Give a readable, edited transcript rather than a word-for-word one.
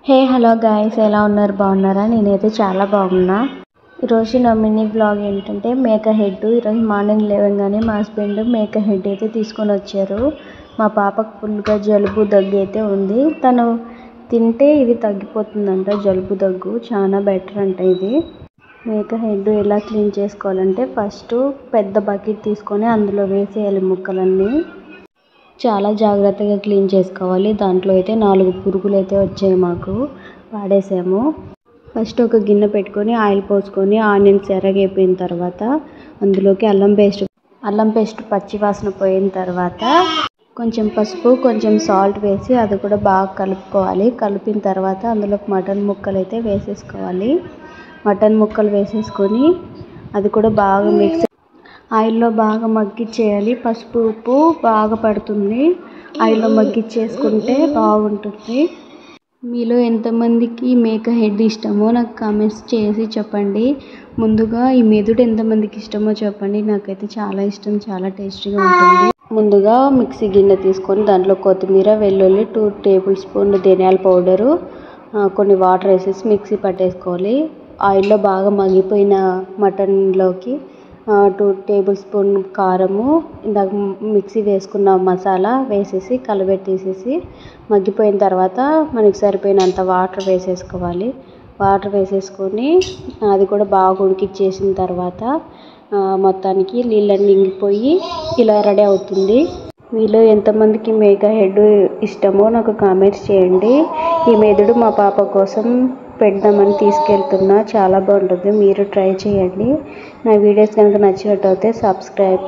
Hey hello guys, ఎలా ఉన్నారు? బాగున్నారా? నేనైతే చాలా బాగున్నా. ఈరోజు నా మినీ బ్లాగ్ ఏంటంటే మేక హెడ్. ఈరోజు మార్నింగ్ లేవగానే మా హస్బెండ్ మేక హెడ్ అయితే తీసుకొని వచ్చారు. మా పాపకు ఫుల్గా జలుబు దగ్గు అయితే ఉంది. తను తింటే ఇది తగ్గిపోతుందంట. జలుబు దగ్గు చాలా బెటర్ అంట. ఇది మేక హెడ్ ఎలా క్లీన్ చేసుకోవాలంటే ఫస్ట్ పెద్ద బకెట్ తీసుకొని అందులో వేసేయాలి ముక్కలన్నీ. చాలా జాగ్రత్తగా క్లీన్ చేసుకోవాలి. దాంట్లో అయితే 4 పురుగులు అయితే వచ్చాయి, మాకు వాడేసాము. ఫస్ట్ ఒక గిన్నె పెట్టుకొని ఆయిల్ పోసుకొని ఆనియన్స్ ఎర్రగైపోయిన తర్వాత అందులోకి అల్లం పేస్ట్ పచ్చి వాసన పోయిన తర్వాత కొంచెం పసుపు కొంచెం సాల్ట్ వేసి అది కూడా బాగా కలుపుకోవాలి. కలిపిన తర్వాత అందులోకి మటన్ ముక్కలు అయితే వేసేసుకోవాలి. మటన్ ముక్కలు వేసేసుకొని అది కూడా బాగా ఆయిల్లో బాగా మగ్గిచ్చేయాలి. పసుపు ఉప్పు బాగా పడుతుంది. ఆయిల్లో మగ్గిచ్చేసుకుంటే బాగుంటుంది. మీలో ఎంతమందికి మేక హెడ్ ఇష్టమో నాకు కామెంట్స్ చేసి చెప్పండి. ముందుగా ఈ మెదడు ఎంతమందికి ఇష్టమో చెప్పండి. నాకైతే చాలా ఇష్టం, చాలా టేస్టీగా ఉంటుంది. ముందుగా మిక్సీ గిన్నె తీసుకొని దాంట్లో కొత్తిమీర, వెల్లుల్లి, 2 టేబుల్ స్పూన్లు ధనియాల పౌడరు, కొన్ని వాటర్ వేసేసి మిక్సీ పట్టేసుకోవాలి. ఆయిల్లో బాగా మగ్గిపోయిన మటన్లోకి 2 టేబుల్ స్పూన్ కారము, ఇందాక మిక్సీ వేసుకున్న మసాలా వేసేసి కలబెట్టేసేసి మగ్గిపోయిన తర్వాత మనకి సరిపోయినంత వాటర్ వేసేసుకోవాలి. వాటర్ వేసేసుకొని అది కూడా బాగా ఉడికిచ్చేసిన తర్వాత మొత్తానికి నీళ్ళన్నీ ఇంగిపోయి ఇలా రెడీ అవుతుంది. మీలో ఎంతమందికి మేక హెడ్ ఇష్టమో నాకు కామెంట్స్ చేయండి. ఈ మెదడు మా పాప కోసం పెడదామని తీసుకెళ్తున్నా. చాలా బాగుంటుంది, మీరు ట్రై చేయండి. నా వీడియోస్ కనుక నచ్చినట్టయితే సబ్స్క్రైబ్.